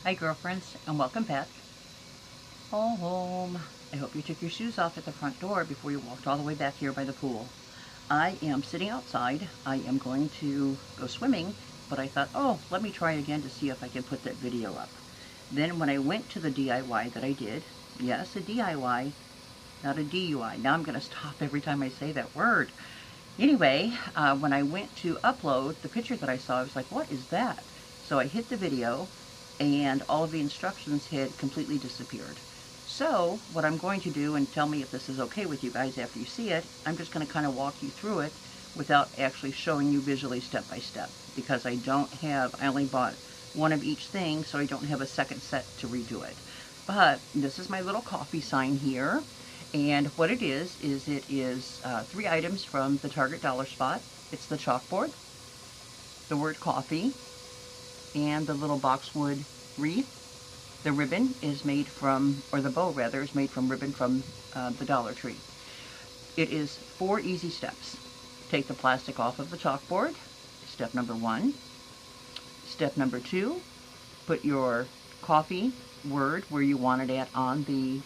Hi girlfriends, and welcome back. All home. I hope you took your shoes off at the front door before you walked all the way back here by the pool. I am sitting outside. I am going to go swimming, but I thought, oh, let me try again to see if I can put that video up. Then when I went to the DIY that I did, yes, a DIY, not a DUI. Now I'm going to stop every time I say that word. Anyway, when I went to upload the picture that I saw, I was like, what is that? So I hit the video, and all of the instructions had completely disappeared. So what I'm going to do, and tell me if this is okay with you guys after you see it, I'm just going to kind of walk you through it without actually showing you visually step by step, because I only bought one of each thing, so I don't have a second set to redo it. But this is my little coffee sign here, and what it is it is 3 items from the Target dollar spot. It's the chalkboard, the word coffee, and the little boxwood wreath. The ribbon is made from, or the bow rather, is made from ribbon from the Dollar Tree. It is 4 easy steps. Take the plastic off of the chalkboard, step number 1. Step number 2, put your coffee word where you want it at on the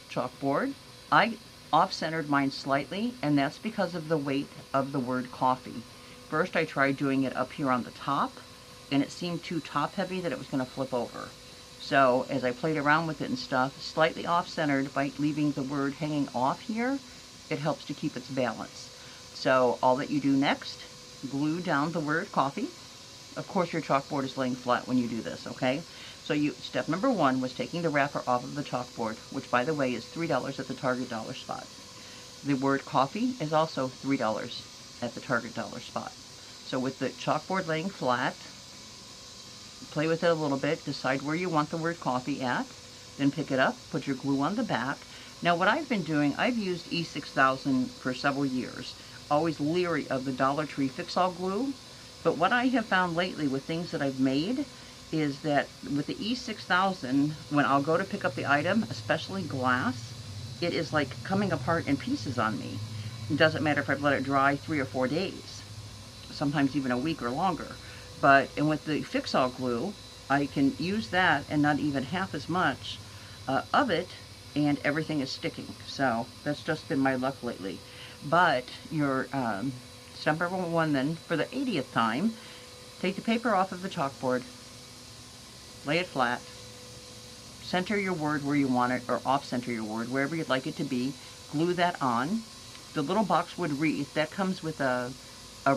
chalkboard. I off-centered mine slightly, and that's because of the weight of the word coffee. First I tried doing it up here on the top, and it seemed too top heavy that it was going to flip over. So as I played around with it and stuff, slightly off-centered by leaving the word hanging off here, it helps to keep its balance. So all that you do next, glue down the word coffee. Of course your chalkboard is laying flat when you do this, okay? So step number 1 was taking the wrapper off of the chalkboard, which by the way is $3 at the Target dollar spot. The word coffee is also $3 at the Target dollar spot. So with the chalkboard laying flat, play with it a little bit, decide where you want the word coffee at, then pick it up, put your glue on the back. Now what I've been doing, I've used E6000 for several years, always leery of the Dollar Tree Fix-All glue, but what I have found lately with things that I've made is that with the E6000, when I'll go to pick up the item, especially glass, it is like coming apart in pieces on me. It doesn't matter if I've let it dry 3 or 4 days, sometimes even a week or longer. And with the Fix-All glue, I can use that and not even half as much of it, and everything is sticking. So that's just been my luck lately. But your step number 1 then, for the 80th time, take the paper off of the chalkboard, lay it flat, center your word where you want it, or off-center your word, wherever you'd like it to be, glue that on. The little boxwood wreath, that comes with a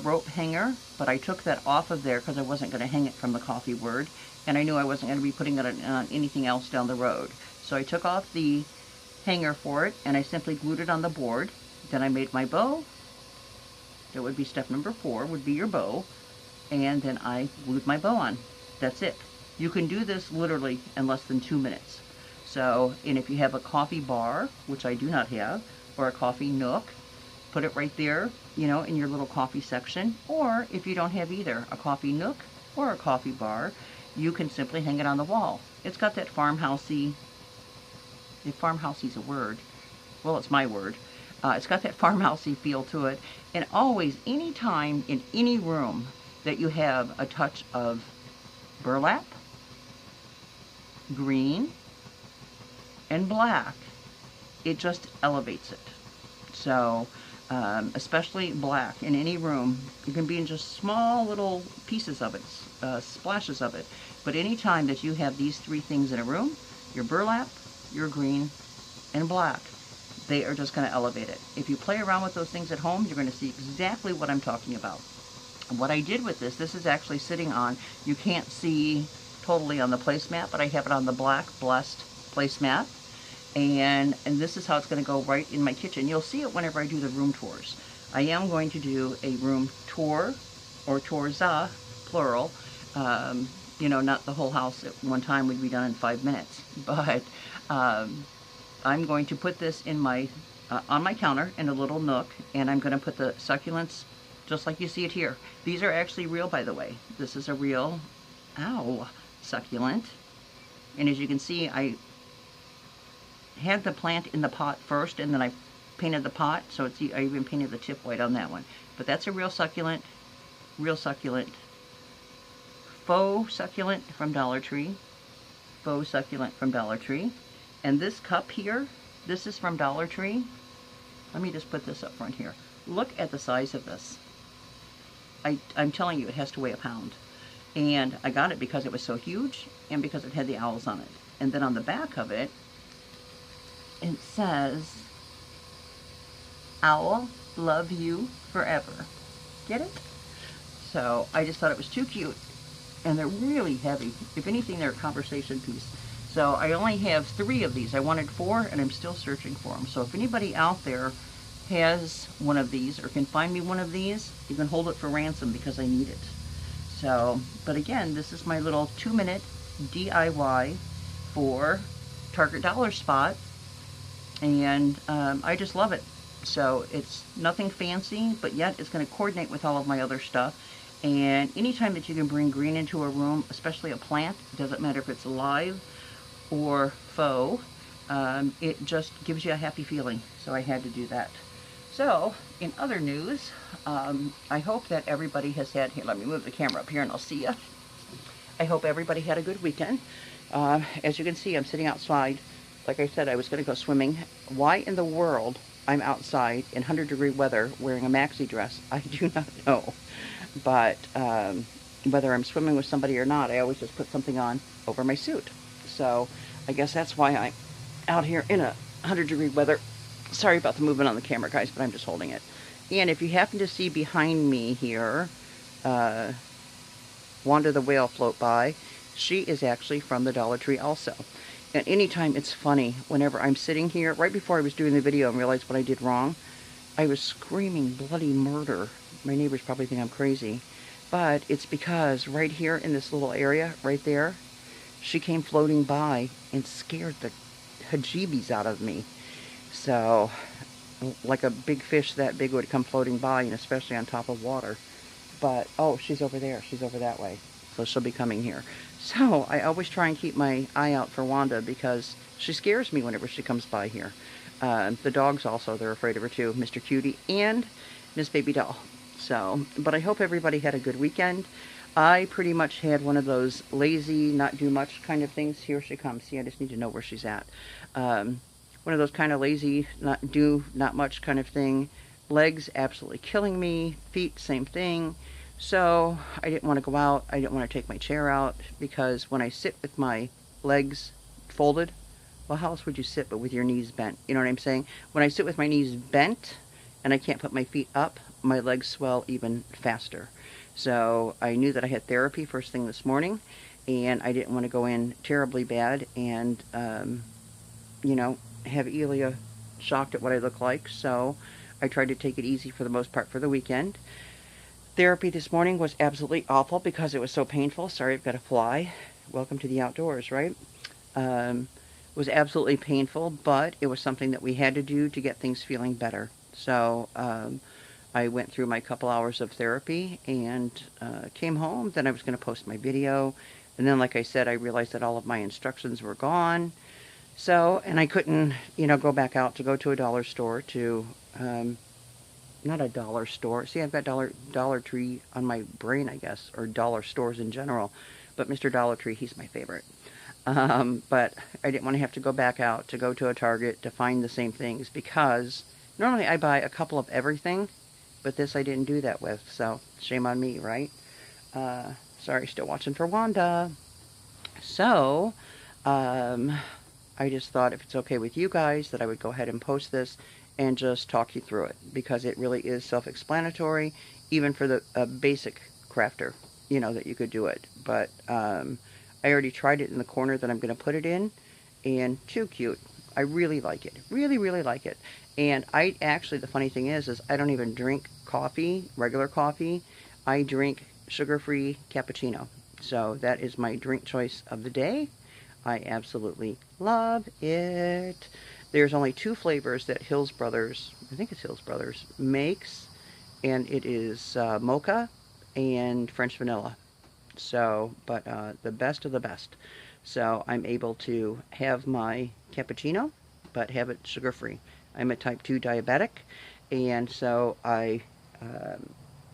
rope hanger, but I took that off of there because I wasn't going to hang it from the coffee word, and I knew I wasn't going to be putting it on anything else down the road. So I took off the hanger for it, and I simply glued it on the board. Then I made my bow. That would be step number 4, would be your bow, and then I glued my bow on. That's it. You can do this literally in less than 2 minutes. So, and if you have a coffee bar, which I do not have, or a coffee nook, put it right there, in your little coffee section. Or if you don't have either a coffee nook or a coffee bar, you can simply hang it on the wall. It's got that farmhousey, if farmhousey's a word, well, it's my word. It's got that farmhousey feel to it. And always, anytime in any room that you have a touch of burlap, green, and black, it just elevates it. So especially black in any room, you can be in just small little pieces of it, splashes of it, but anytime that you have these 3 things in a room, your burlap, your green, and black, they are just going to elevate it. If you play around with those things at home, you're going to see exactly what I'm talking about. And what I did with this is actually sitting on, you can't see totally on the placemat, but I have it on the black Blessed placemat. And this is how it's going to go right in my kitchen. You'll see it whenever I do the room tours. I am going to do a room tour, or tours, plural. Not the whole house at one time would be done in 5 minutes. But I'm going to put this in my on my counter in a little nook, and I'm going to put the succulents just like you see it here. These are actually real, by the way. This is a real, succulent. And as you can see, I had the plant in the pot first, and then I painted the pot, so I even painted the tip white on that one. But that's a real succulent faux succulent from Dollar Tree. Faux succulent from Dollar Tree. And this cup here, this is from Dollar Tree. Let me just put this up front here. Look at the size of this. I'm telling you, it has to weigh a pound. And I got it because it was so huge and because it had the owls on it. And then on the back of it, it says, "Owl, love you forever." Get it? So I just thought it was too cute. And they're really heavy. If anything, they're a conversation piece. So I only have 3 of these. I wanted 4, and I'm still searching for them. So if anybody out there has one of these or can find me one of these, you can hold it for ransom because I need it. So, but again, this is my little 2-minute DIY for Target Dollar Spot, and I just love it. So it's nothing fancy, but yet it's going to coordinate with all of my other stuff. And anytime that you can bring green into a room, especially a plant, it doesn't matter if it's live or faux, it just gives you a happy feeling. So I had to do that. So, in other news, I hope that everybody has had, here, let me move the camera up here and I'll see you. I hope everybody had a good weekend. As you can see, I'm sitting outside. Like I said, I was going to go swimming. Why in the world I'm outside in 100-degree weather wearing a maxi dress, I do not know. But whether I'm swimming with somebody or not, I always just put something on over my suit. So I guess that's why I'm out here in a 100-degree weather. Sorry about the movement on the camera, guys, but I'm just holding it. And if you happen to see behind me here, Wanda the whale float by, she is actually from the Dollar Tree also. And anytime, it's funny, whenever I'm sitting here, right before I was doing the video and realized what I did wrong, I was screaming bloody murder. My neighbors probably think I'm crazy. But it's because right here in this little area, right there, she came floating by and scared the heebie-jeebies out of me. So, like a big fish that big would come floating by, and especially on top of water. But, oh, she's over there. She's over that way. So she'll be coming here. So, I always try and keep my eye out for Wanda because she scares me whenever she comes by here. The dogs also, they're afraid of her too. Mr. Cutie and Miss Baby Doll. So, but I hope everybody had a good weekend. I pretty much had one of those lazy, not do much kind of things. Here she comes. See, I just need to know where she's at. One of those kind of lazy, not much kind of thing. Legs absolutely killing me. Feet, same thing. So I didn't want to go out. I didn't want to take my chair out because when I sit with my legs folded, well, how else would you sit but with your knees bent? You know what I'm saying? When I sit with my knees bent and I can't put my feet up, my legs swell even faster. So I knew that I had therapy first thing this morning, and I didn't want to go in terribly bad and, you know, have Elia shocked at what I look like. So I tried to take it easy for the most part for the weekend. Therapy this morning was absolutely awful because it was so painful. Sorry, I've got a fly. Welcome to the outdoors, right? It was absolutely painful, but it was something that we had to do to get things feeling better. So I went through my couple hours of therapy and came home. Then I was going to post my video. And then, like I said, I realized that all of my instructions were gone. So, and I couldn't, you know, go back out to go to a dollar store to, not a dollar store. See, I've got Dollar Tree on my brain, I guess, or dollar stores in general. But Mr. Dollar Tree, he's my favorite. But I didn't want to have to go back out to go to a Target to find the same things because normally I buy a couple of everything, but this I didn't do that with, so shame on me, right? Sorry, still watching for Wanda. So, I just thought if it's okay with you guys that I would go ahead and post this and just talk you through it because it really is self-explanatory, even for the basic crafter, you know, that you could do it. But I already tried it in the corner that I'm going to put it in, and too cute. I really like it. Really, really like it. And I actually, the funny thing is I don't even drink coffee, regular coffee. I drink sugar-free cappuccino. So that is my drink choice of the day. I absolutely love it. There's only 2 flavors that Hills Brothers, I think it's Hills Brothers, makes. And it is mocha and French vanilla. So, but the best of the best. So I'm able to have my cappuccino, but have it sugar-free. I'm a type 2 diabetic, and so I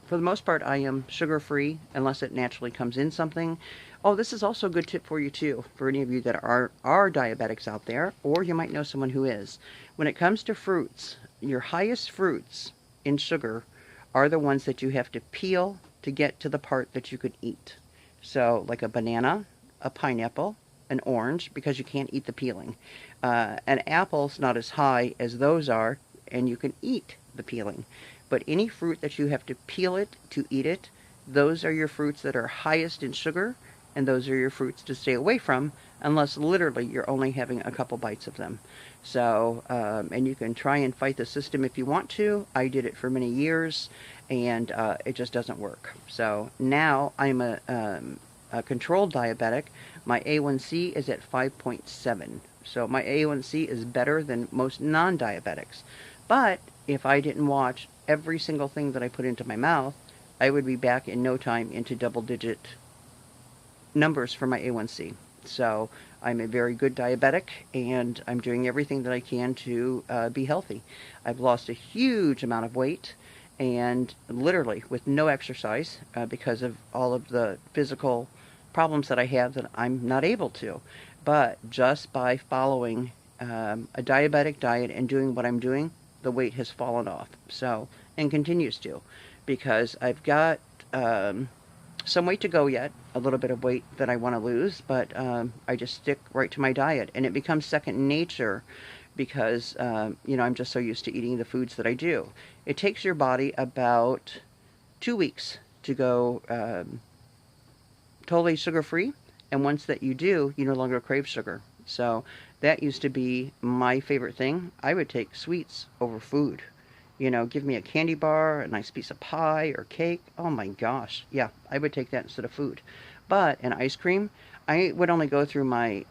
for the most part, I am sugar-free unless it naturally comes in something. Oh, this is also a good tip for you too, for any of you that are diabetics out there, or you might know someone who is. When it comes to fruits, your highest fruits in sugar are the ones that you have to peel to get to the part that you could eat. So, like a banana, a pineapple, an orange, because you can't eat the peeling. An apple's not as high as those are, and you can eat the peeling. But any fruit that you have to peel it to eat it, those are your fruits that are highest in sugar, and those are your fruits to stay away from, unless literally you're only having a couple bites of them. So, and you can try and fight the system if you want to. I did it for many years, and it just doesn't work. So now I'm a controlled diabetic. My A1C is at 5.7. So my A1C is better than most non-diabetics. But if I didn't watch every single thing that I put into my mouth, I would be back in no time into double-digit numbers for my A1C. So I'm a very good diabetic, and I'm doing everything that I can to be healthy. I've lost a huge amount of weight, and literally with no exercise because of all of the physical problems that I have that I'm not able to. But just by following a diabetic diet and doing what I'm doing, the weight has fallen off. So, and continues to, because I've got some weight to go yet, a little bit of weight that I want to lose, but I just stick right to my diet, and it becomes second nature because, you know, I'm just so used to eating the foods that I do. It takes your body about 2 weeks to go totally sugar-free, and once that you do, you no longer crave sugar. So that used to be my favorite thing. I would take sweets over food. You know, give me a candy bar, a nice piece of pie or cake. Oh my gosh. Yeah, I would take that instead of food. But an ice cream, I would only go through my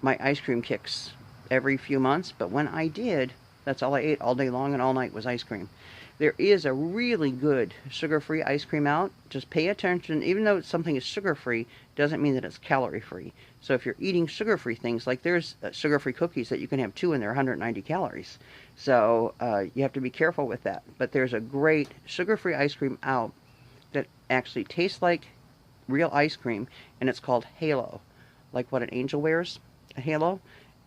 my ice cream kicks every few months, but when I did, that's all I ate all day long and all night was ice cream. There is a really good sugar-free ice cream out. Just pay attention. Even though something is sugar-free, doesn't mean that it's calorie-free. So if you're eating sugar-free things, like there's sugar-free cookies that you can have 2 and they're 190 calories. So you have to be careful with that. But there's a great sugar-free ice cream out that actually tastes like real ice cream, and it's called Halo. Like what an angel wears, a halo.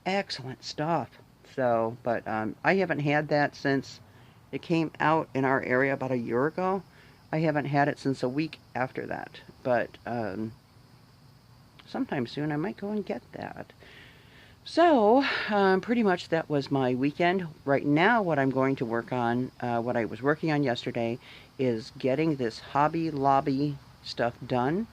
Excellent stuff. So, but I haven't had that since it came out in our area about a year ago. I haven't had it since a week after that. But sometime soon I might go and get that. So, pretty much that was my weekend. Right now, what I'm going to work on, what I was working on yesterday, is getting this Hobby Lobby stuff done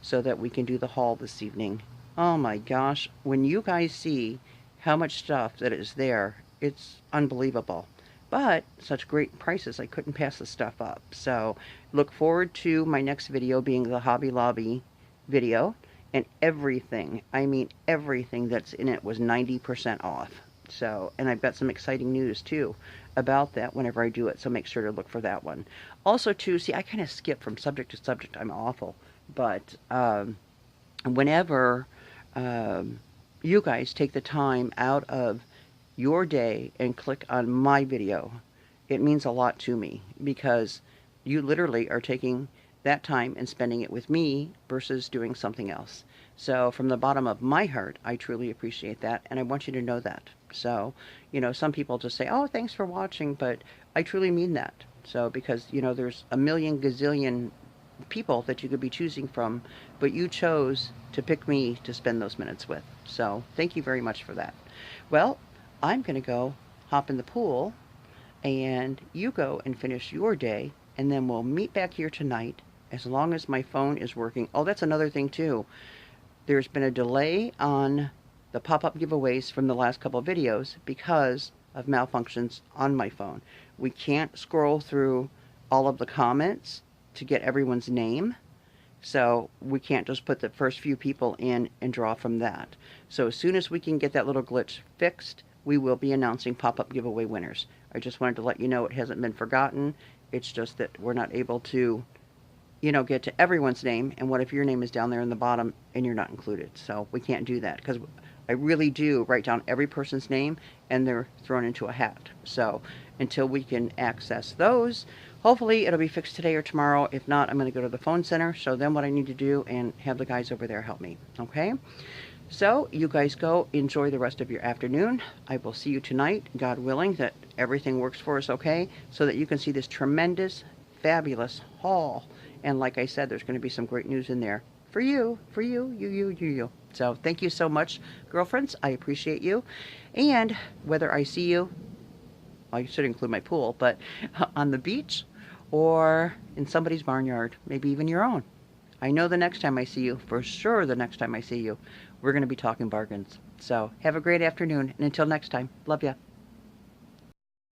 so that we can do the haul this evening. Oh my gosh, when you guys see how much stuff that is there, it's unbelievable. But such great prices, I couldn't pass the stuff up. So look forward to my next video being the Hobby Lobby video. And everything, I mean everything that's in it was 90% off. So, and I've got some exciting news too about that whenever I do it. So make sure to look for that one. Also too, see, I kind of skip from subject to subject. I'm awful. But whenever you guys take the time out of your day and click on my video, it means a lot to me, because you literally are taking that time and spending it with me versus doing something else. So from the bottom of my heart, I truly appreciate that, and I want you to know that. So, you know, some people just say, oh, thanks for watching, but I truly mean that. So, because, you know, there's a million gazillion people that you could be choosing from, but you chose to pick me to spend those minutes with. So thank you very much for that. Well, I'm going to go hop in the pool, and you go and finish your day, and then we'll meet back here tonight as long as my phone is working. Oh, that's another thing too. There's been a delay on the pop-up giveaways from the last couple of videos because of malfunctions on my phone. We can't scroll through all of the comments to get everyone's name. So we can't just put the first few people in and draw from that. So as soon as we can get that little glitch fixed, we will be announcing pop-up giveaway winners. I just wanted to let you know it hasn't been forgotten. It's just that we're not able to, you know, get to everyone's name. And what if your name is down there in the bottom and you're not included? So we can't do that, because I really do write down every person's name and they're thrown into a hat. So until we can access those, Hopefully it'll be fixed today or tomorrow. If not, I'm going to go to the phone center, show them what I need to do, and have the guys over there help me. Okay? So you guys go enjoy the rest of your afternoon. I will see you tonight, God willing, that everything works for us okay, so that you can see this tremendous, fabulous haul. And like I said, there's going to be some great news in there for you, you. So thank you so much, girlfriends. I appreciate you. And whether I see you, well, you should include my pool, but on the beach or in somebody's barnyard, maybe even your own. I know the next time I see you, for sure the next time I see you, we're going to be talking bargains. So have a great afternoon, and until next time, love ya.